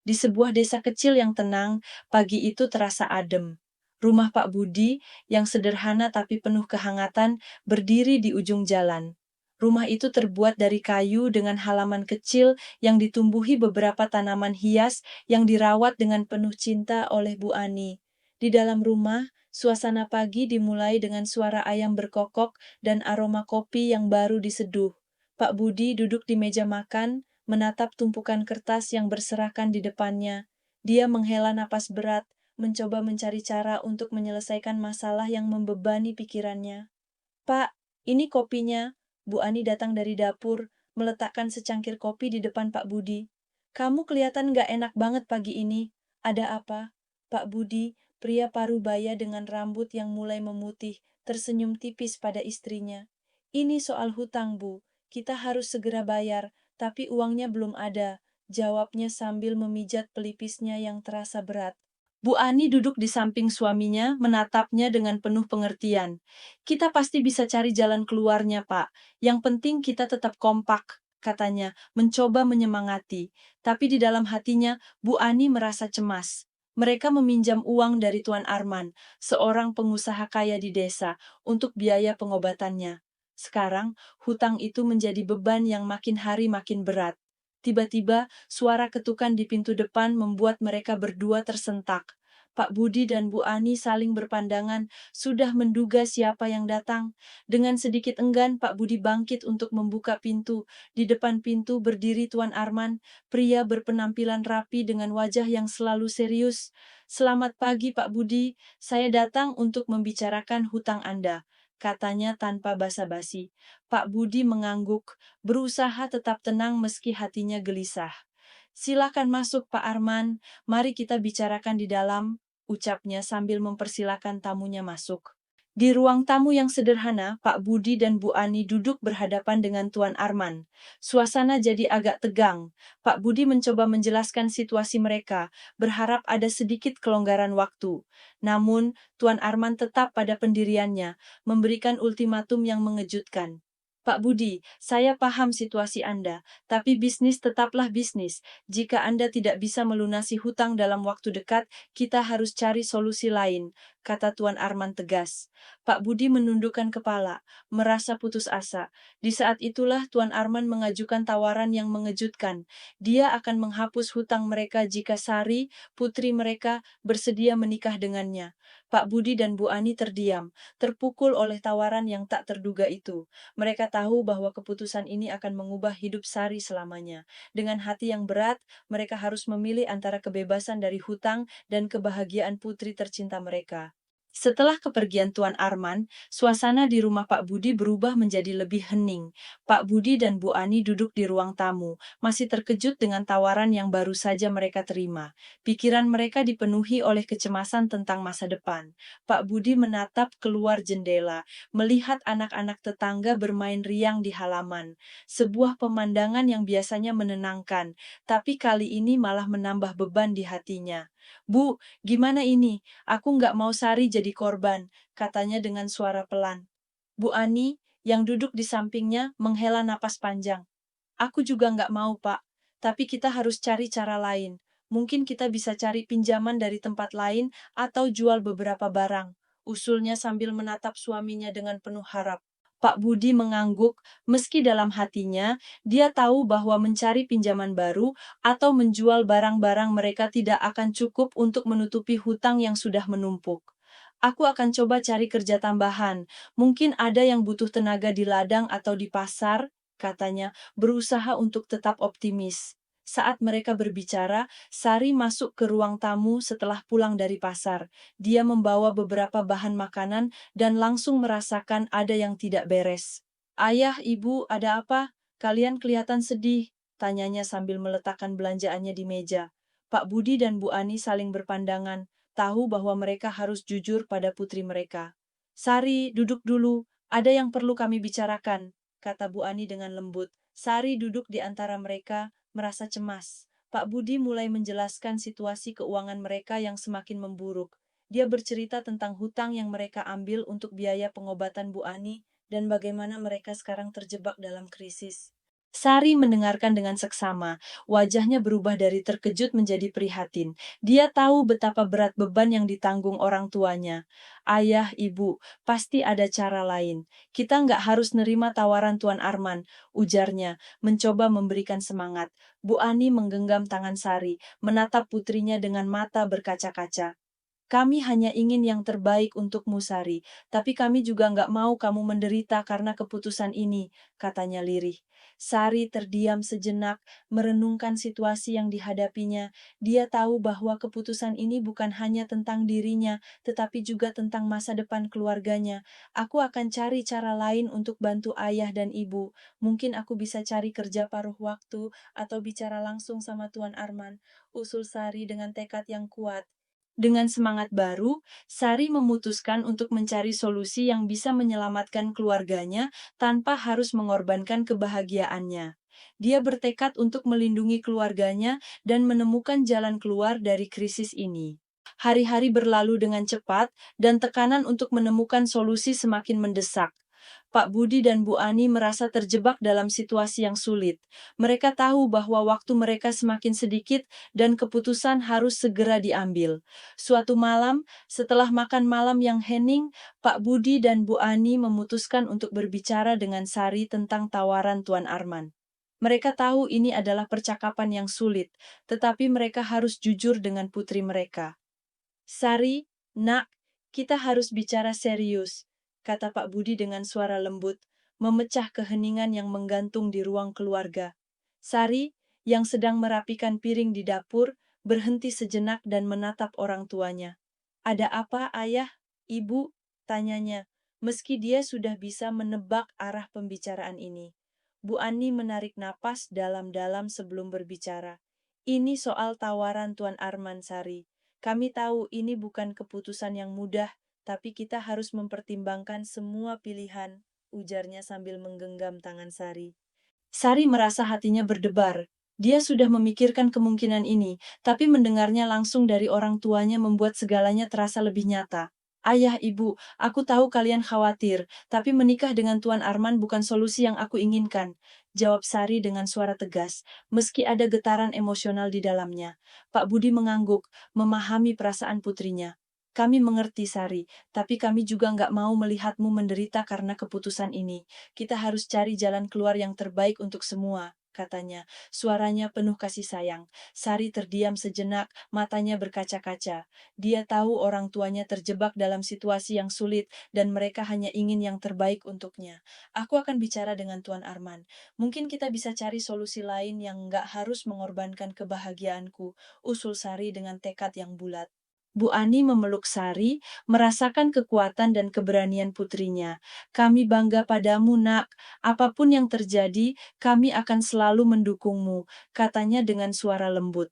Di sebuah desa kecil yang tenang, pagi itu terasa adem. Rumah Pak Budi, yang sederhana tapi penuh kehangatan, berdiri di ujung jalan. Rumah itu terbuat dari kayu dengan halaman kecil yang ditumbuhi beberapa tanaman hias yang dirawat dengan penuh cinta oleh Bu Ani. Di dalam rumah, suasana pagi dimulai dengan suara ayam berkokok dan aroma kopi yang baru diseduh. Pak Budi duduk di meja makan, menatap tumpukan kertas yang berserakan di depannya. Dia menghela napas berat, mencoba mencari cara untuk menyelesaikan masalah yang membebani pikirannya. "Pak, ini kopinya." Bu Ani datang dari dapur, meletakkan secangkir kopi di depan Pak Budi. "Kamu kelihatan nggak enak banget pagi ini. Ada apa?" Pak Budi, pria parubaya dengan rambut yang mulai memutih, tersenyum tipis pada istrinya. "Ini soal hutang, Bu. Kita harus segera bayar, tapi uangnya belum ada," jawabnya sambil memijat pelipisnya yang terasa berat. Bu Ani duduk di samping suaminya, menatapnya dengan penuh pengertian. "Kita pasti bisa cari jalan keluarnya, Pak. Yang penting kita tetap kompak," katanya, mencoba menyemangati. Tapi di dalam hatinya, Bu Ani merasa cemas. Mereka meminjam uang dari Tuan Arman, seorang pengusaha kaya di desa, untuk biaya pengobatannya. Sekarang, hutang itu menjadi beban yang makin hari makin berat. Tiba-tiba, suara ketukan di pintu depan membuat mereka berdua tersentak. Pak Budi dan Bu Ani saling berpandangan, sudah menduga siapa yang datang. Dengan sedikit enggan, Pak Budi bangkit untuk membuka pintu. Di depan pintu berdiri Tuan Arman, pria berpenampilan rapi dengan wajah yang selalu serius. "Selamat pagi, Pak Budi. Saya datang untuk membicarakan hutang Anda," katanya tanpa basa-basi. Pak Budi mengangguk, berusaha tetap tenang meski hatinya gelisah. "Silakan masuk, Pak Arman. Mari kita bicarakan di dalam," ucapnya sambil mempersilahkan tamunya masuk. Di ruang tamu yang sederhana, Pak Budi dan Bu Ani duduk berhadapan dengan Tuan Arman. Suasana jadi agak tegang. Pak Budi mencoba menjelaskan situasi mereka, berharap ada sedikit kelonggaran waktu. Namun, Tuan Arman tetap pada pendiriannya, memberikan ultimatum yang mengejutkan. "Pak Budi, saya paham situasi Anda, tapi bisnis tetaplah bisnis. Jika Anda tidak bisa melunasi hutang dalam waktu dekat, kita harus cari solusi lain," kata Tuan Arman tegas. Pak Budi menundukkan kepala, merasa putus asa. Di saat itulah Tuan Arman mengajukan tawaran yang mengejutkan. Dia akan menghapus hutang mereka jika Sari, putri mereka, bersedia menikah dengannya. Pak Budi dan Bu Ani terdiam, terpukul oleh tawaran yang tak terduga itu. Mereka tahu bahwa keputusan ini akan mengubah hidup Sari selamanya. Dengan hati yang berat, mereka harus memilih antara kebebasan dari hutang dan kebahagiaan putri tercinta mereka. Setelah kepergian Tuan Arman, suasana di rumah Pak Budi berubah menjadi lebih hening. Pak Budi dan Bu Ani duduk di ruang tamu, masih terkejut dengan tawaran yang baru saja mereka terima. Pikiran mereka dipenuhi oleh kecemasan tentang masa depan. Pak Budi menatap keluar jendela, melihat anak-anak tetangga bermain riang di halaman. Sebuah pemandangan yang biasanya menenangkan, tapi kali ini malah menambah beban di hatinya. "Bu, gimana ini? Aku nggak mau Sari jadi korban," katanya dengan suara pelan. Bu Ani, yang duduk di sampingnya, menghela napas panjang. "Aku juga nggak mau, Pak. Tapi kita harus cari cara lain. Mungkin kita bisa cari pinjaman dari tempat lain atau jual beberapa barang," usulnya sambil menatap suaminya dengan penuh harap. Pak Budi mengangguk, meski dalam hatinya, dia tahu bahwa mencari pinjaman baru atau menjual barang-barang mereka tidak akan cukup untuk menutupi hutang yang sudah menumpuk. "Aku akan coba cari kerja tambahan. Mungkin ada yang butuh tenaga di ladang atau di pasar," katanya, berusaha untuk tetap optimis. Saat mereka berbicara, Sari masuk ke ruang tamu setelah pulang dari pasar. Dia membawa beberapa bahan makanan dan langsung merasakan ada yang tidak beres. "Ayah, Ibu, ada apa? Kalian kelihatan sedih," tanyanya sambil meletakkan belanjaannya di meja. Pak Budi dan Bu Ani saling berpandangan, tahu bahwa mereka harus jujur pada putri mereka. "Sari, duduk dulu. Ada yang perlu kami bicarakan," kata Bu Ani dengan lembut. Sari duduk di antara mereka, merasa cemas. Pak Budi mulai menjelaskan situasi keuangan mereka yang semakin memburuk. Dia bercerita tentang hutang yang mereka ambil untuk biaya pengobatan Bu Ani dan bagaimana mereka sekarang terjebak dalam krisis. Sari mendengarkan dengan seksama, wajahnya berubah dari terkejut menjadi prihatin. Dia tahu betapa berat beban yang ditanggung orang tuanya. Ayah, ibu, pasti ada cara lain. Kita nggak harus nerima tawaran Tuan Arman, ujarnya, mencoba memberikan semangat. Bu Ani menggenggam tangan Sari, menatap putrinya dengan mata berkaca-kaca. Kami hanya ingin yang terbaik untukmu, Sari, tapi kami juga nggak mau kamu menderita karena keputusan ini, katanya lirih. Sari terdiam sejenak, merenungkan situasi yang dihadapinya. Dia tahu bahwa keputusan ini bukan hanya tentang dirinya, tetapi juga tentang masa depan keluarganya. Aku akan cari cara lain untuk bantu ayah dan ibu. Mungkin aku bisa cari kerja paruh waktu, atau bicara langsung sama Tuan Arman, usul Sari dengan tekad yang kuat. Dengan semangat baru, Sari memutuskan untuk mencari solusi yang bisa menyelamatkan keluarganya tanpa harus mengorbankan kebahagiaannya. Dia bertekad untuk melindungi keluarganya dan menemukan jalan keluar dari krisis ini. Hari-hari berlalu dengan cepat, dan tekanan untuk menemukan solusi semakin mendesak. Pak Budi dan Bu Ani merasa terjebak dalam situasi yang sulit. Mereka tahu bahwa waktu mereka semakin sedikit dan keputusan harus segera diambil. Suatu malam, setelah makan malam yang hening, Pak Budi dan Bu Ani memutuskan untuk berbicara dengan Sari tentang tawaran Tuan Arman. Mereka tahu ini adalah percakapan yang sulit, tetapi mereka harus jujur dengan putri mereka. Sari, nak, kita harus bicara serius, kata Pak Budi dengan suara lembut, memecah keheningan yang menggantung di ruang keluarga. Sari, yang sedang merapikan piring di dapur, berhenti sejenak dan menatap orang tuanya. Ada apa, ayah, ibu? Tanyanya, meski dia sudah bisa menebak arah pembicaraan ini. Bu Ani menarik napas dalam-dalam sebelum berbicara. Ini soal tawaran Tuan Arman, Sari. Kami tahu ini bukan keputusan yang mudah, tapi kita harus mempertimbangkan semua pilihan, ujarnya sambil menggenggam tangan Sari. Sari merasa hatinya berdebar. Dia sudah memikirkan kemungkinan ini, tapi mendengarnya langsung dari orang tuanya membuat segalanya terasa lebih nyata. Ayah, ibu, aku tahu kalian khawatir, tapi menikah dengan Tuan Arman bukan solusi yang aku inginkan, jawab Sari dengan suara tegas, meski ada getaran emosional di dalamnya. Pak Budi mengangguk, memahami perasaan putrinya. Kami mengerti, Sari, tapi kami juga nggak mau melihatmu menderita karena keputusan ini. Kita harus cari jalan keluar yang terbaik untuk semua, katanya. Suaranya penuh kasih sayang. Sari terdiam sejenak, matanya berkaca-kaca. Dia tahu orang tuanya terjebak dalam situasi yang sulit, dan mereka hanya ingin yang terbaik untuknya. Aku akan bicara dengan Tuan Arman. Mungkin kita bisa cari solusi lain yang nggak harus mengorbankan kebahagiaanku, usul Sari dengan tekad yang bulat. Bu Ani memeluk Sari, merasakan kekuatan dan keberanian putrinya. Kami bangga padamu, nak. Apapun yang terjadi, kami akan selalu mendukungmu, katanya dengan suara lembut.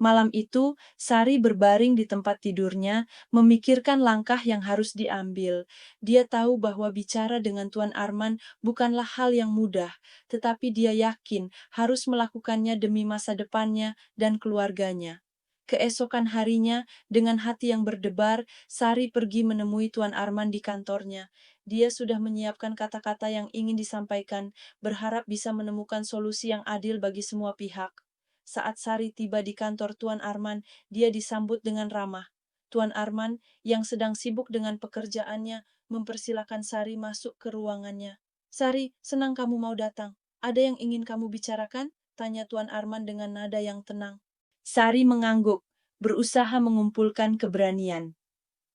Malam itu, Sari berbaring di tempat tidurnya, memikirkan langkah yang harus diambil. Dia tahu bahwa bicara dengan Tuan Arman bukanlah hal yang mudah, tetapi dia yakin harus melakukannya demi masa depannya dan keluarganya. Keesokan harinya, dengan hati yang berdebar, Sari pergi menemui Tuan Arman di kantornya. Dia sudah menyiapkan kata-kata yang ingin disampaikan, berharap bisa menemukan solusi yang adil bagi semua pihak. Saat Sari tiba di kantor Tuan Arman, dia disambut dengan ramah. Tuan Arman, yang sedang sibuk dengan pekerjaannya, mempersilahkan Sari masuk ke ruangannya. Sari, senang kamu mau datang. Ada yang ingin kamu bicarakan? Tanya Tuan Arman dengan nada yang tenang. Sari mengangguk, berusaha mengumpulkan keberanian.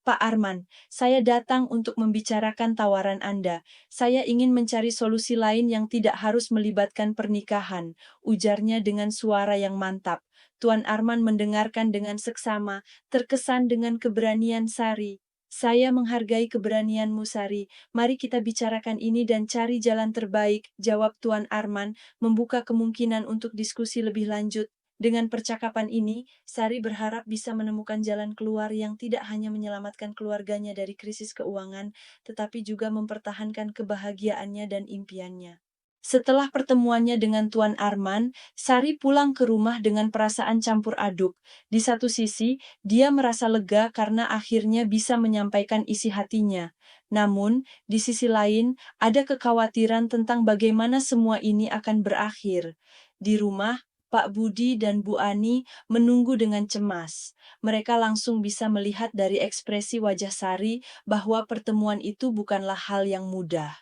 Pak Arman, saya datang untuk membicarakan tawaran Anda. Saya ingin mencari solusi lain yang tidak harus melibatkan pernikahan, ujarnya dengan suara yang mantap. Tuan Arman mendengarkan dengan seksama, terkesan dengan keberanian Sari. Saya menghargai keberanianmu, Sari. Mari kita bicarakan ini dan cari jalan terbaik, jawab Tuan Arman, membuka kemungkinan untuk diskusi lebih lanjut. Dengan percakapan ini, Sari berharap bisa menemukan jalan keluar yang tidak hanya menyelamatkan keluarganya dari krisis keuangan, tetapi juga mempertahankan kebahagiaannya dan impiannya. Setelah pertemuannya dengan Tuan Arman, Sari pulang ke rumah dengan perasaan campur aduk. Di satu sisi, dia merasa lega karena akhirnya bisa menyampaikan isi hatinya. Namun, di sisi lain, ada kekhawatiran tentang bagaimana semua ini akan berakhir. Di rumah, Pak Budi dan Bu Ani menunggu dengan cemas. Mereka langsung bisa melihat dari ekspresi wajah Sari bahwa pertemuan itu bukanlah hal yang mudah.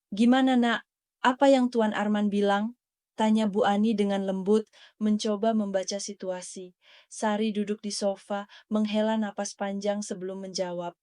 "Gimana, Nak? Apa yang Tuan Arman bilang?" tanya Bu Ani dengan lembut, mencoba membaca situasi. Sari duduk di sofa, menghela napas panjang sebelum menjawab.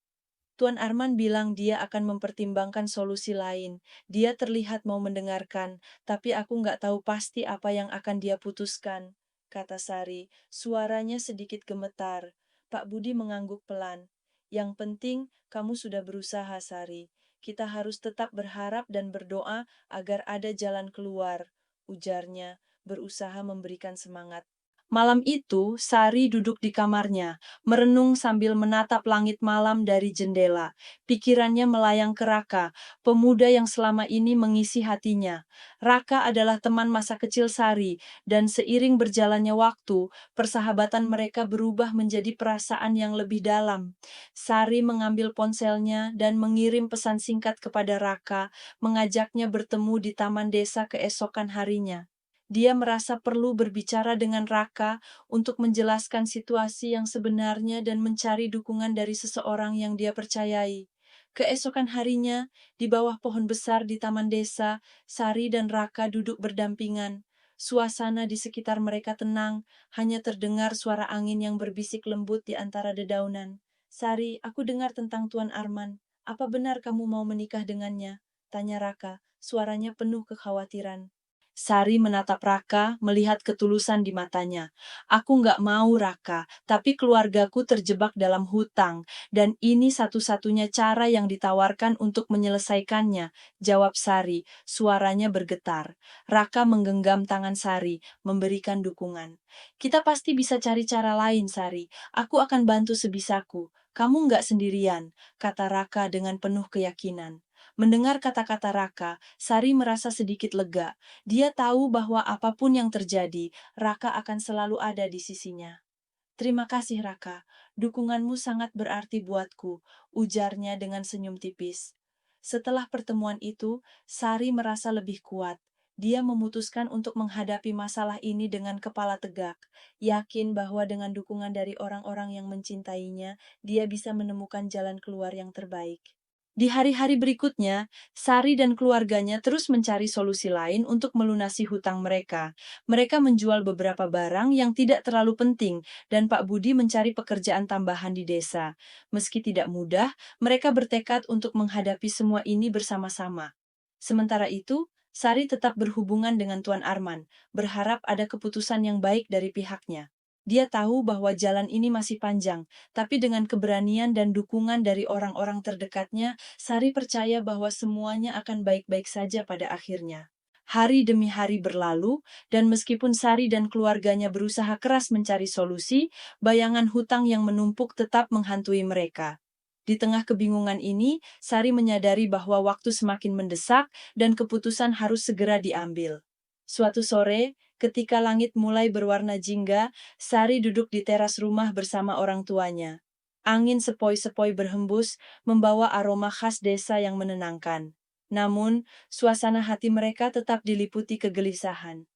Tuan Arman bilang dia akan mempertimbangkan solusi lain. Dia terlihat mau mendengarkan, tapi aku nggak tahu pasti apa yang akan dia putuskan, kata Sari. Suaranya sedikit gemetar. Pak Budi mengangguk pelan. Yang penting, kamu sudah berusaha, Sari. Kita harus tetap berharap dan berdoa agar ada jalan keluar, ujarnya, berusaha memberikan semangat. Malam itu, Sari duduk di kamarnya, merenung sambil menatap langit malam dari jendela. Pikirannya melayang ke Raka, pemuda yang selama ini mengisi hatinya. Raka adalah teman masa kecil Sari, dan seiring berjalannya waktu, persahabatan mereka berubah menjadi perasaan yang lebih dalam. Sari mengambil ponselnya dan mengirim pesan singkat kepada Raka, mengajaknya bertemu di taman desa keesokan harinya. Dia merasa perlu berbicara dengan Raka untuk menjelaskan situasi yang sebenarnya dan mencari dukungan dari seseorang yang dia percayai. Keesokan harinya, di bawah pohon besar di taman desa, Sari dan Raka duduk berdampingan. Suasana di sekitar mereka tenang, hanya terdengar suara angin yang berbisik lembut di antara dedaunan. "Sari, aku dengar tentang Tuan Arman. Apa benar kamu mau menikah dengannya?" tanya Raka, suaranya penuh kekhawatiran. Sari menatap Raka, melihat ketulusan di matanya. "Aku nggak mau, Raka, tapi keluargaku terjebak dalam hutang, dan ini satu-satunya cara yang ditawarkan untuk menyelesaikannya," jawab Sari, suaranya bergetar. Raka menggenggam tangan Sari, memberikan dukungan. "Kita pasti bisa cari cara lain, Sari. Aku akan bantu sebisaku. Kamu nggak sendirian," kata Raka dengan penuh keyakinan. Mendengar kata-kata Raka, Sari merasa sedikit lega. Dia tahu bahwa apapun yang terjadi, Raka akan selalu ada di sisinya. "Terima kasih, Raka. Dukunganmu sangat berarti buatku," ujarnya dengan senyum tipis. Setelah pertemuan itu, Sari merasa lebih kuat. Dia memutuskan untuk menghadapi masalah ini dengan kepala tegak, yakin bahwa dengan dukungan dari orang-orang yang mencintainya, dia bisa menemukan jalan keluar yang terbaik. Di hari-hari berikutnya, Sari dan keluarganya terus mencari solusi lain untuk melunasi hutang mereka. Mereka menjual beberapa barang yang tidak terlalu penting, dan Pak Budi mencari pekerjaan tambahan di desa. Meski tidak mudah, mereka bertekad untuk menghadapi semua ini bersama-sama. Sementara itu, Sari tetap berhubungan dengan Tuan Arman, berharap ada keputusan yang baik dari pihaknya. Dia tahu bahwa jalan ini masih panjang, tapi dengan keberanian dan dukungan dari orang-orang terdekatnya, Sari percaya bahwa semuanya akan baik-baik saja pada akhirnya. Hari demi hari berlalu, dan meskipun Sari dan keluarganya berusaha keras mencari solusi, bayangan hutang yang menumpuk tetap menghantui mereka. Di tengah kebingungan ini, Sari menyadari bahwa waktu semakin mendesak dan keputusan harus segera diambil. Suatu sore, ketika langit mulai berwarna jingga, Sari duduk di teras rumah bersama orang tuanya. Angin sepoi-sepoi berhembus, membawa aroma khas desa yang menenangkan. Namun, suasana hati mereka tetap diliputi kegelisahan.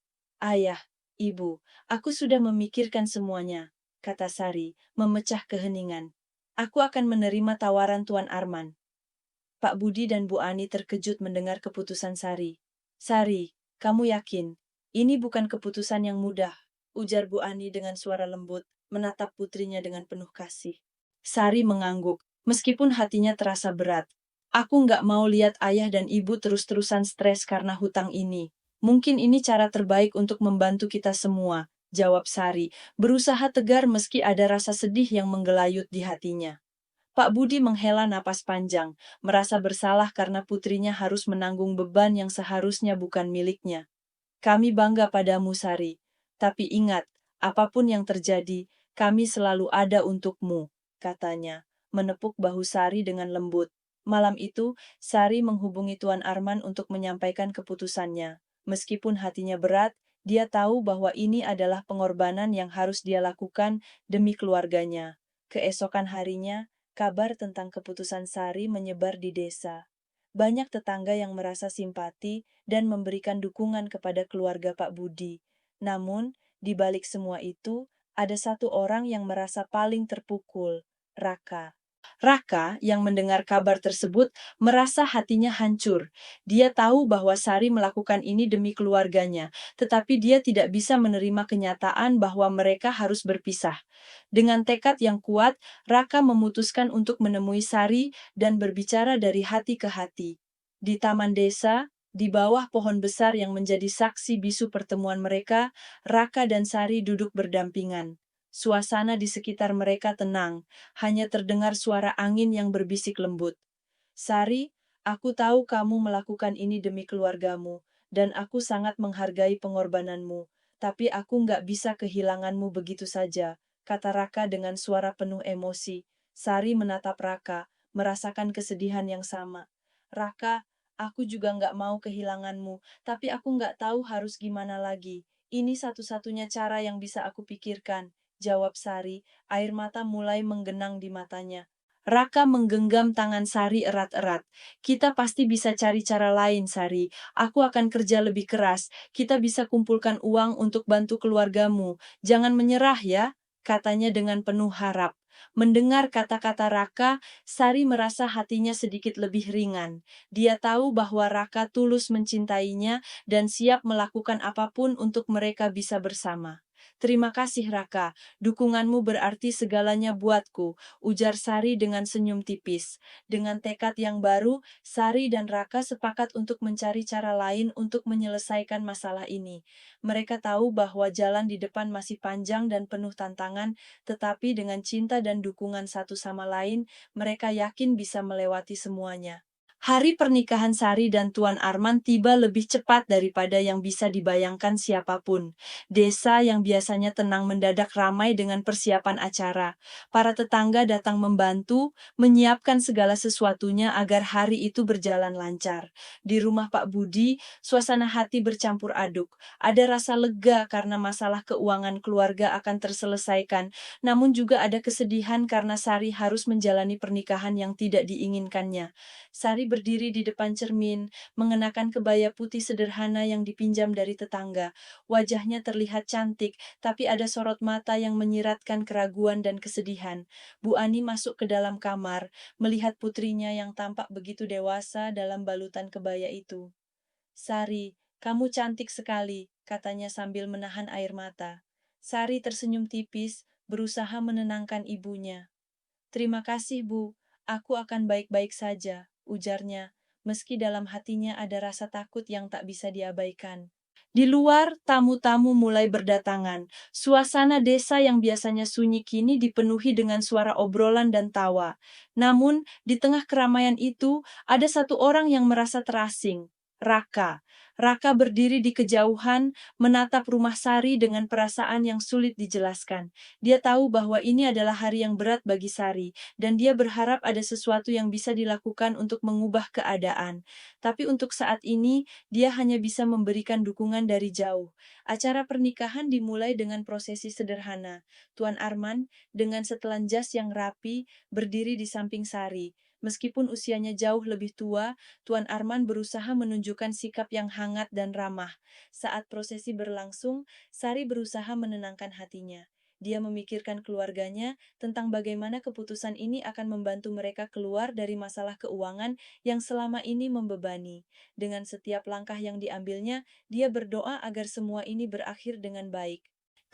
"Ayah, Ibu, aku sudah memikirkan semuanya," kata Sari, memecah keheningan. "Aku akan menerima tawaran Tuan Arman." Pak Budi dan Bu Ani terkejut mendengar keputusan Sari. "Sari, kamu yakin? Ini bukan keputusan yang mudah," ujar Bu Ani dengan suara lembut, menatap putrinya dengan penuh kasih. Sari mengangguk, meskipun hatinya terasa berat. "Aku nggak mau lihat ayah dan ibu terus-terusan stres karena hutang ini. Mungkin ini cara terbaik untuk membantu kita semua," jawab Sari, berusaha tegar meski ada rasa sedih yang menggelayut di hatinya. Pak Budi menghela napas panjang, merasa bersalah karena putrinya harus menanggung beban yang seharusnya bukan miliknya. "Kami bangga padamu, Sari. Tapi ingat, apapun yang terjadi, kami selalu ada untukmu," katanya, menepuk bahu Sari dengan lembut. Malam itu, Sari menghubungi Tuan Arman untuk menyampaikan keputusannya. Meskipun hatinya berat, dia tahu bahwa ini adalah pengorbanan yang harus dia lakukan demi keluarganya. Keesokan harinya, kabar tentang keputusan Sari menyebar di desa. Banyak tetangga yang merasa simpati dan memberikan dukungan kepada keluarga Pak Budi. Namun, di balik semua itu, ada satu orang yang merasa paling terpukul, Raka. Raka, yang mendengar kabar tersebut, merasa hatinya hancur. Dia tahu bahwa Sari melakukan ini demi keluarganya, tetapi dia tidak bisa menerima kenyataan bahwa mereka harus berpisah. Dengan tekad yang kuat, Raka memutuskan untuk menemui Sari dan berbicara dari hati ke hati. Di taman desa, di bawah pohon besar yang menjadi saksi bisu pertemuan mereka, Raka dan Sari duduk berdampingan. Suasana di sekitar mereka tenang, hanya terdengar suara angin yang berbisik lembut. Sari, aku tahu kamu melakukan ini demi keluargamu, dan aku sangat menghargai pengorbananmu, tapi aku nggak bisa kehilanganmu begitu saja, kata Raka dengan suara penuh emosi. Sari menatap Raka, merasakan kesedihan yang sama. Raka, aku juga nggak mau kehilanganmu, tapi aku nggak tahu harus gimana lagi. Ini satu-satunya cara yang bisa aku pikirkan, jawab Sari, air mata mulai menggenang di matanya. Raka menggenggam tangan Sari erat-erat. Kita pasti bisa cari cara lain, Sari. Aku akan kerja lebih keras. Kita bisa kumpulkan uang untuk bantu keluargamu. Jangan menyerah ya, katanya dengan penuh harap. Mendengar kata-kata Raka, Sari merasa hatinya sedikit lebih ringan. Dia tahu bahwa Raka tulus mencintainya dan siap melakukan apapun untuk mereka bisa bersama. Terima kasih Raka, dukunganmu berarti segalanya buatku, ujar Sari dengan senyum tipis. Dengan tekad yang baru, Sari dan Raka sepakat untuk mencari cara lain untuk menyelesaikan masalah ini. Mereka tahu bahwa jalan di depan masih panjang dan penuh tantangan, tetapi dengan cinta dan dukungan satu sama lain, mereka yakin bisa melewati semuanya. Hari pernikahan Sari dan Tuan Arman tiba lebih cepat daripada yang bisa dibayangkan siapapun. Desa yang biasanya tenang mendadak ramai dengan persiapan acara. Para tetangga datang membantu, menyiapkan segala sesuatunya agar hari itu berjalan lancar. Di rumah Pak Budi, suasana hati bercampur aduk. Ada rasa lega karena masalah keuangan keluarga akan terselesaikan, namun juga ada kesedihan karena Sari harus menjalani pernikahan yang tidak diinginkannya. Sari berdiri di depan cermin, mengenakan kebaya putih sederhana yang dipinjam dari tetangga. Wajahnya terlihat cantik, tapi ada sorot mata yang menyiratkan keraguan dan kesedihan. Bu Ani masuk ke dalam kamar, melihat putrinya yang tampak begitu dewasa dalam balutan kebaya itu. Sari, kamu cantik sekali, katanya sambil menahan air mata. Sari tersenyum tipis, berusaha menenangkan ibunya. Terima kasih, Bu. Aku akan baik-baik saja, ujarnya, meski dalam hatinya ada rasa takut yang tak bisa diabaikan. Di luar, tamu-tamu mulai berdatangan. Suasana desa yang biasanya sunyi kini dipenuhi dengan suara obrolan dan tawa. Namun, di tengah keramaian itu, ada satu orang yang merasa terasing. Raka. Raka berdiri di kejauhan, menatap rumah Sari dengan perasaan yang sulit dijelaskan. Dia tahu bahwa ini adalah hari yang berat bagi Sari, dan dia berharap ada sesuatu yang bisa dilakukan untuk mengubah keadaan. Tapi untuk saat ini, dia hanya bisa memberikan dukungan dari jauh. Acara pernikahan dimulai dengan prosesi sederhana. Tuan Arman, dengan setelan jas yang rapi, berdiri di samping Sari. Meskipun usianya jauh lebih tua, Tuan Arman berusaha menunjukkan sikap yang hangat dan ramah. Saat prosesi berlangsung, Sari berusaha menenangkan hatinya. Dia memikirkan keluarganya tentang bagaimana keputusan ini akan membantu mereka keluar dari masalah keuangan yang selama ini membebani. Dengan setiap langkah yang diambilnya, dia berdoa agar semua ini berakhir dengan baik.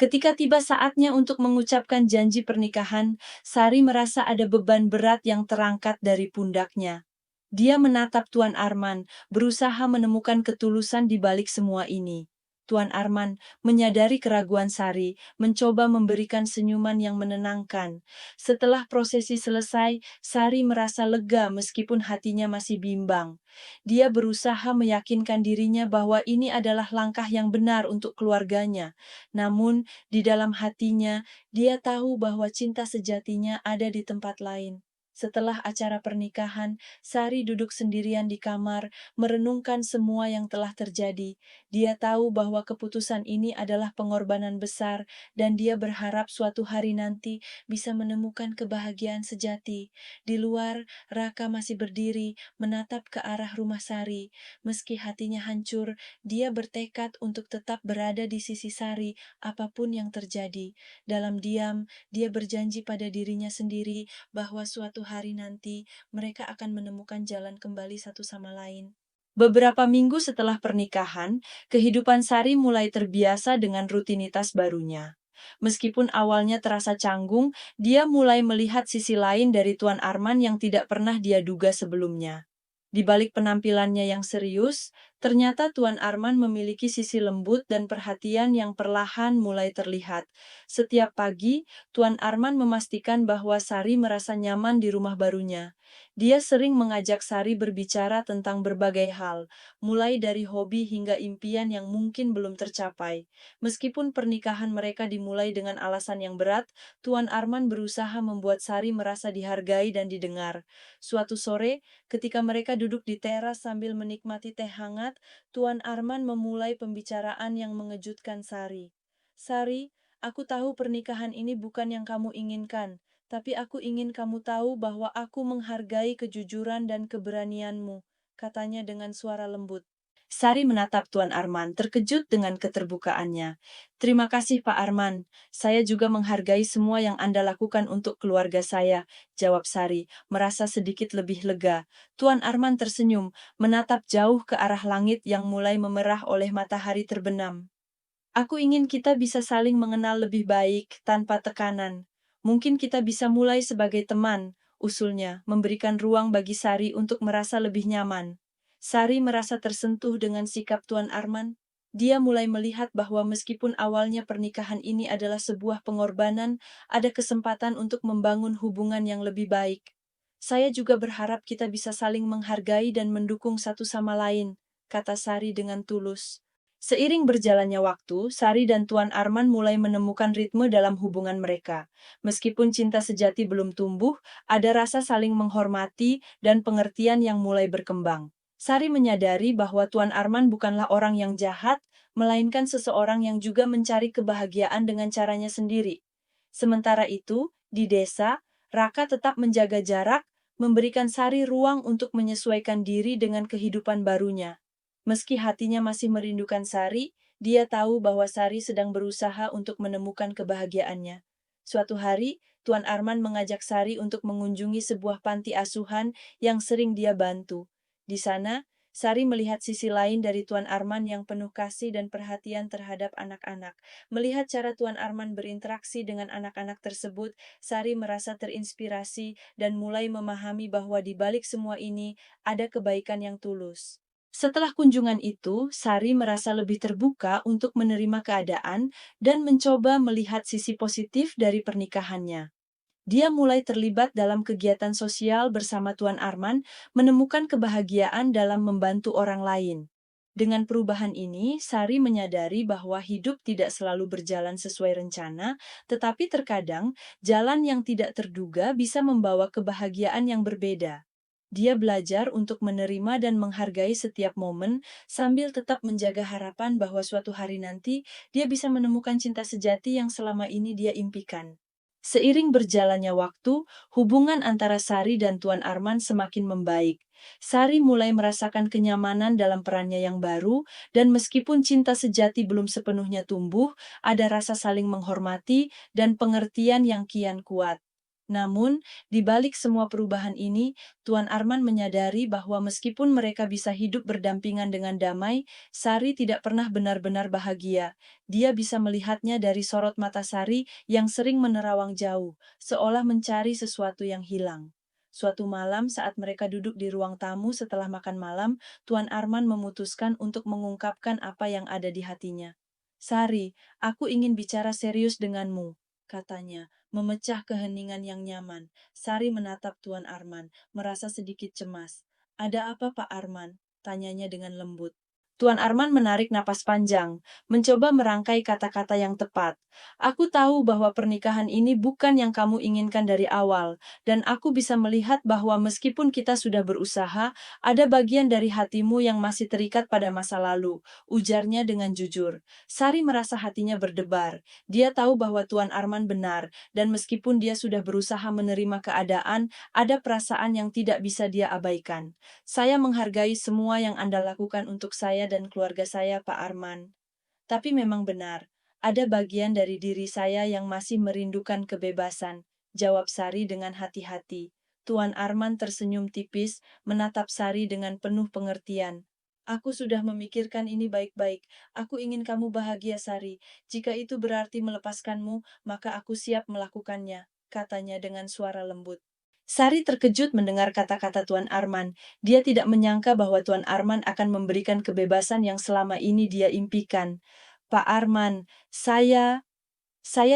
Ketika tiba saatnya untuk mengucapkan janji pernikahan, Sari merasa ada beban berat yang terangkat dari pundaknya. Dia menatap Tuan Arman, berusaha menemukan ketulusan di balik semua ini. Tuan Arman menyadari keraguan Sari, mencoba memberikan senyuman yang menenangkan. Setelah prosesi selesai, Sari merasa lega meskipun hatinya masih bimbang. Dia berusaha meyakinkan dirinya bahwa ini adalah langkah yang benar untuk keluarganya. Namun, di dalam hatinya, dia tahu bahwa cinta sejatinya ada di tempat lain. Setelah acara pernikahan, Sari duduk sendirian di kamar, merenungkan semua yang telah terjadi. Dia tahu bahwa keputusan ini adalah pengorbanan besar, dan dia berharap suatu hari nanti bisa menemukan kebahagiaan sejati. Di luar, Raka masih berdiri, menatap ke arah rumah Sari. Meski hatinya hancur, dia bertekad untuk tetap berada di sisi Sari, apapun yang terjadi. Dalam diam, dia berjanji pada dirinya sendiri bahwa suatu hari nanti mereka akan menemukan jalan kembali satu sama lain. Beberapa minggu setelah pernikahan, kehidupan Sari mulai terbiasa dengan rutinitas barunya. Meskipun awalnya terasa canggung, dia mulai melihat sisi lain dari Tuan Arman yang tidak pernah dia duga sebelumnya. Di balik penampilannya yang serius, ternyata Tuan Arman memiliki sisi lembut dan perhatian yang perlahan mulai terlihat. Setiap pagi, Tuan Arman memastikan bahwa Sari merasa nyaman di rumah barunya. Dia sering mengajak Sari berbicara tentang berbagai hal, mulai dari hobi hingga impian yang mungkin belum tercapai. Meskipun pernikahan mereka dimulai dengan alasan yang berat, Tuan Arman berusaha membuat Sari merasa dihargai dan didengar. Suatu sore, ketika mereka duduk di teras sambil menikmati teh hangat, Tuan Arman memulai pembicaraan yang mengejutkan Sari. Sari, aku tahu pernikahan ini bukan yang kamu inginkan, tapi aku ingin kamu tahu bahwa aku menghargai kejujuran dan keberanianmu, katanya dengan suara lembut. Sari menatap Tuan Arman, terkejut dengan keterbukaannya. Terima kasih Pak Arman, saya juga menghargai semua yang Anda lakukan untuk keluarga saya, jawab Sari, merasa sedikit lebih lega. Tuan Arman tersenyum, menatap jauh ke arah langit yang mulai memerah oleh matahari terbenam. Aku ingin kita bisa saling mengenal lebih baik, tanpa tekanan. Mungkin kita bisa mulai sebagai teman, usulnya, memberikan ruang bagi Sari untuk merasa lebih nyaman. Sari merasa tersentuh dengan sikap Tuan Arman. Dia mulai melihat bahwa meskipun awalnya pernikahan ini adalah sebuah pengorbanan, ada kesempatan untuk membangun hubungan yang lebih baik. Saya juga berharap kita bisa saling menghargai dan mendukung satu sama lain, kata Sari dengan tulus. Seiring berjalannya waktu, Sari dan Tuan Arman mulai menemukan ritme dalam hubungan mereka. Meskipun cinta sejati belum tumbuh, ada rasa saling menghormati dan pengertian yang mulai berkembang. Sari menyadari bahwa Tuan Arman bukanlah orang yang jahat, melainkan seseorang yang juga mencari kebahagiaan dengan caranya sendiri. Sementara itu, di desa, Raka tetap menjaga jarak, memberikan Sari ruang untuk menyesuaikan diri dengan kehidupan barunya. Meski hatinya masih merindukan Sari, dia tahu bahwa Sari sedang berusaha untuk menemukan kebahagiaannya. Suatu hari, Tuan Arman mengajak Sari untuk mengunjungi sebuah panti asuhan yang sering dia bantu. Di sana, Sari melihat sisi lain dari Tuan Arman yang penuh kasih dan perhatian terhadap anak-anak. Melihat cara Tuan Arman berinteraksi dengan anak-anak tersebut, Sari merasa terinspirasi dan mulai memahami bahwa di balik semua ini ada kebaikan yang tulus. Setelah kunjungan itu, Sari merasa lebih terbuka untuk menerima keadaan dan mencoba melihat sisi positif dari pernikahannya. Dia mulai terlibat dalam kegiatan sosial bersama Tuan Arman, menemukan kebahagiaan dalam membantu orang lain. Dengan perubahan ini, Sari menyadari bahwa hidup tidak selalu berjalan sesuai rencana, tetapi terkadang jalan yang tidak terduga bisa membawa kebahagiaan yang berbeda. Dia belajar untuk menerima dan menghargai setiap momen, sambil tetap menjaga harapan bahwa suatu hari nanti dia bisa menemukan cinta sejati yang selama ini dia impikan. Seiring berjalannya waktu, hubungan antara Sari dan Tuan Arman semakin membaik. Sari mulai merasakan kenyamanan dalam perannya yang baru, dan meskipun cinta sejati belum sepenuhnya tumbuh, ada rasa saling menghormati dan pengertian yang kian kuat. Namun, di balik semua perubahan ini, Tuan Arman menyadari bahwa meskipun mereka bisa hidup berdampingan dengan damai, Sari tidak pernah benar-benar bahagia. Dia bisa melihatnya dari sorot mata Sari yang sering menerawang jauh, seolah mencari sesuatu yang hilang. Suatu malam saat mereka duduk di ruang tamu setelah makan malam, Tuan Arman memutuskan untuk mengungkapkan apa yang ada di hatinya. Sari, aku ingin bicara serius denganmu, katanya, memecah keheningan yang nyaman. Sari menatap Tuan Arman, merasa sedikit cemas. Ada apa Pak Arman? Tanyanya dengan lembut. Tuan Arman menarik napas panjang, mencoba merangkai kata-kata yang tepat. Aku tahu bahwa pernikahan ini bukan yang kamu inginkan dari awal, dan aku bisa melihat bahwa meskipun kita sudah berusaha, ada bagian dari hatimu yang masih terikat pada masa lalu, ujarnya dengan jujur. Sari merasa hatinya berdebar. Dia tahu bahwa Tuan Arman benar, dan meskipun dia sudah berusaha menerima keadaan, ada perasaan yang tidak bisa dia abaikan. Saya menghargai semua yang Anda lakukan untuk saya dan keluarga saya, Pak Arman. Tapi memang benar, ada bagian dari diri saya yang masih merindukan kebebasan, jawab Sari dengan hati-hati. Tuan Arman tersenyum tipis, menatap Sari dengan penuh pengertian. Aku sudah memikirkan ini baik-baik. Aku ingin kamu bahagia, Sari. Jika itu berarti melepaskanmu, maka aku siap melakukannya, katanya dengan suara lembut. Sari terkejut mendengar kata-kata Tuan Arman. Dia tidak menyangka bahwa Tuan Arman akan memberikan kebebasan yang selama ini dia impikan. Pak Arman, saya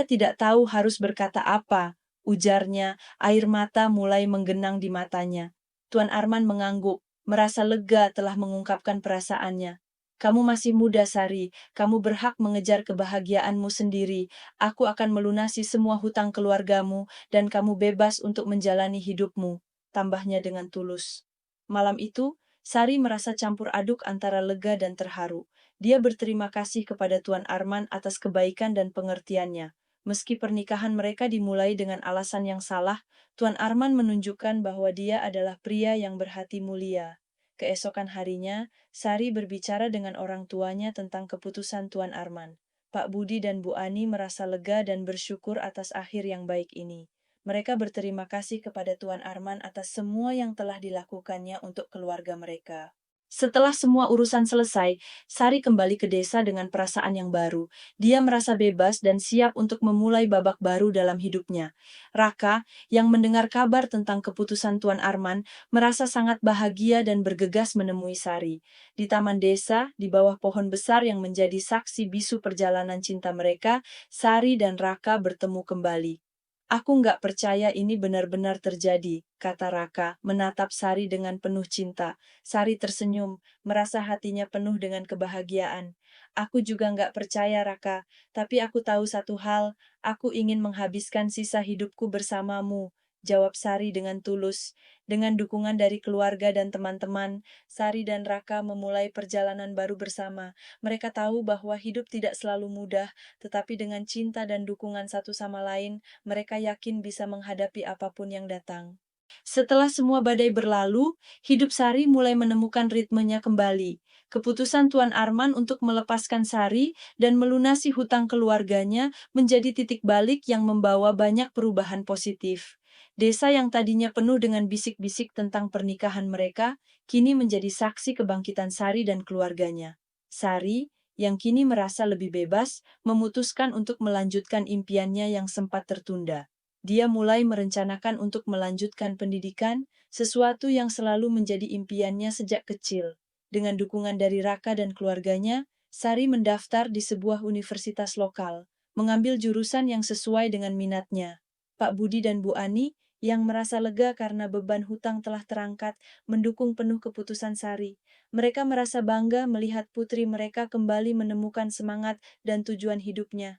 tidak tahu harus berkata apa, ujarnya, air mata mulai menggenang di matanya. Tuan Arman mengangguk, merasa lega telah mengungkapkan perasaannya. Kamu masih muda, Sari. Kamu berhak mengejar kebahagiaanmu sendiri. Aku akan melunasi semua hutang keluargamu, dan kamu bebas untuk menjalani hidupmu, tambahnya dengan tulus. Malam itu, Sari merasa campur aduk antara lega dan terharu. Dia berterima kasih kepada Tuan Arman atas kebaikan dan pengertiannya. Meski pernikahan mereka dimulai dengan alasan yang salah, Tuan Arman menunjukkan bahwa dia adalah pria yang berhati mulia. Keesokan harinya, Sari berbicara dengan orang tuanya tentang keputusan Tuan Arman. Pak Budi dan Bu Ani merasa lega dan bersyukur atas akhir yang baik ini. Mereka berterima kasih kepada Tuan Arman atas semua yang telah dilakukannya untuk keluarga mereka. Setelah semua urusan selesai, Sari kembali ke desa dengan perasaan yang baru. Dia merasa bebas dan siap untuk memulai babak baru dalam hidupnya. Raka, yang mendengar kabar tentang keputusan Tuan Arman, merasa sangat bahagia dan bergegas menemui Sari. Di taman desa, di bawah pohon besar yang menjadi saksi bisu perjalanan cinta mereka, Sari dan Raka bertemu kembali. Aku nggak percaya ini benar-benar terjadi, kata Raka, menatap Sari dengan penuh cinta. Sari tersenyum, merasa hatinya penuh dengan kebahagiaan. Aku juga nggak percaya, Raka, tapi aku tahu satu hal, aku ingin menghabiskan sisa hidupku bersamamu, jawab Sari dengan tulus. Dengan dukungan dari keluarga dan teman-teman, Sari dan Raka memulai perjalanan baru bersama. Mereka tahu bahwa hidup tidak selalu mudah, tetapi dengan cinta dan dukungan satu sama lain, mereka yakin bisa menghadapi apapun yang datang. Setelah semua badai berlalu, hidup Sari mulai menemukan ritmenya kembali. Keputusan Tuan Arman untuk melepaskan Sari dan melunasi hutang keluarganya menjadi titik balik yang membawa banyak perubahan positif. Desa yang tadinya penuh dengan bisik-bisik tentang pernikahan mereka, kini menjadi saksi kebangkitan Sari dan keluarganya. Sari, yang kini merasa lebih bebas, memutuskan untuk melanjutkan impiannya yang sempat tertunda. Dia mulai merencanakan untuk melanjutkan pendidikan, sesuatu yang selalu menjadi impiannya sejak kecil. Dengan dukungan dari Raka dan keluarganya, Sari mendaftar di sebuah universitas lokal, mengambil jurusan yang sesuai dengan minatnya. Pak Budi dan Bu Ani, yang merasa lega karena beban hutang telah terangkat, mendukung penuh keputusan Sari. Mereka merasa bangga melihat putri mereka kembali menemukan semangat dan tujuan hidupnya.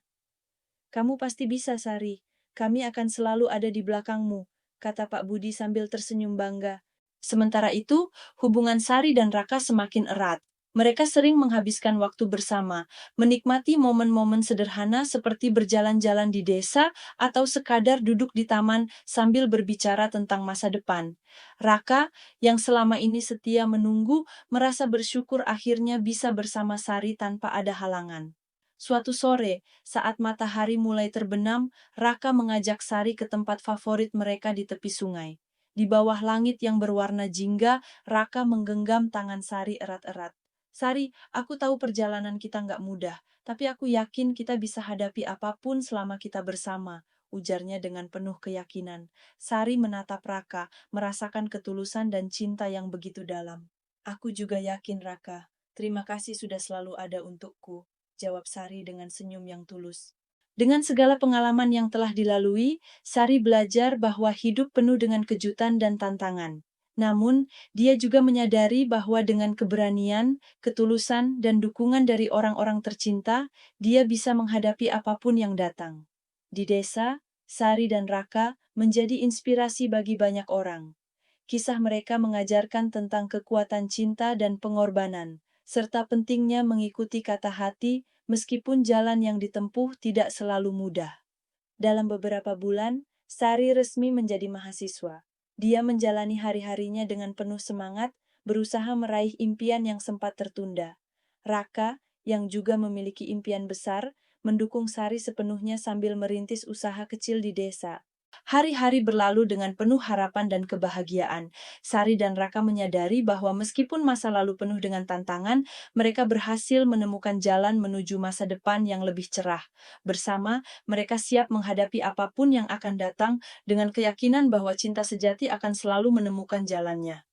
Kamu pasti bisa, Sari. Kami akan selalu ada di belakangmu, kata Pak Budi sambil tersenyum bangga. Sementara itu, hubungan Sari dan Raka semakin erat. Mereka sering menghabiskan waktu bersama, menikmati momen-momen sederhana seperti berjalan-jalan di desa atau sekadar duduk di taman sambil berbicara tentang masa depan. Raka, yang selama ini setia menunggu, merasa bersyukur akhirnya bisa bersama Sari tanpa ada halangan. Suatu sore, saat matahari mulai terbenam, Raka mengajak Sari ke tempat favorit mereka di tepi sungai. Di bawah langit yang berwarna jingga, Raka menggenggam tangan Sari erat-erat. Sari, aku tahu perjalanan kita nggak mudah, tapi aku yakin kita bisa hadapi apapun selama kita bersama, ujarnya dengan penuh keyakinan. Sari menatap Raka, merasakan ketulusan dan cinta yang begitu dalam. Aku juga yakin, Raka. Terima kasih sudah selalu ada untukku, jawab Sari dengan senyum yang tulus. Dengan segala pengalaman yang telah dilalui, Sari belajar bahwa hidup penuh dengan kejutan dan tantangan. Namun, dia juga menyadari bahwa dengan keberanian, ketulusan, dan dukungan dari orang-orang tercinta, dia bisa menghadapi apapun yang datang. Di desa, Sari dan Raka menjadi inspirasi bagi banyak orang. Kisah mereka mengajarkan tentang kekuatan cinta dan pengorbanan, serta pentingnya mengikuti kata hati meskipun jalan yang ditempuh tidak selalu mudah. Dalam beberapa bulan, Sari resmi menjadi mahasiswa. Dia menjalani hari-harinya dengan penuh semangat, berusaha meraih impian yang sempat tertunda. Raka, yang juga memiliki impian besar, mendukung Sari sepenuhnya sambil merintis usaha kecil di desa. Hari-hari berlalu dengan penuh harapan dan kebahagiaan. Sari dan Raka menyadari bahwa meskipun masa lalu penuh dengan tantangan, mereka berhasil menemukan jalan menuju masa depan yang lebih cerah. Bersama, mereka siap menghadapi apapun yang akan datang dengan keyakinan bahwa cinta sejati akan selalu menemukan jalannya.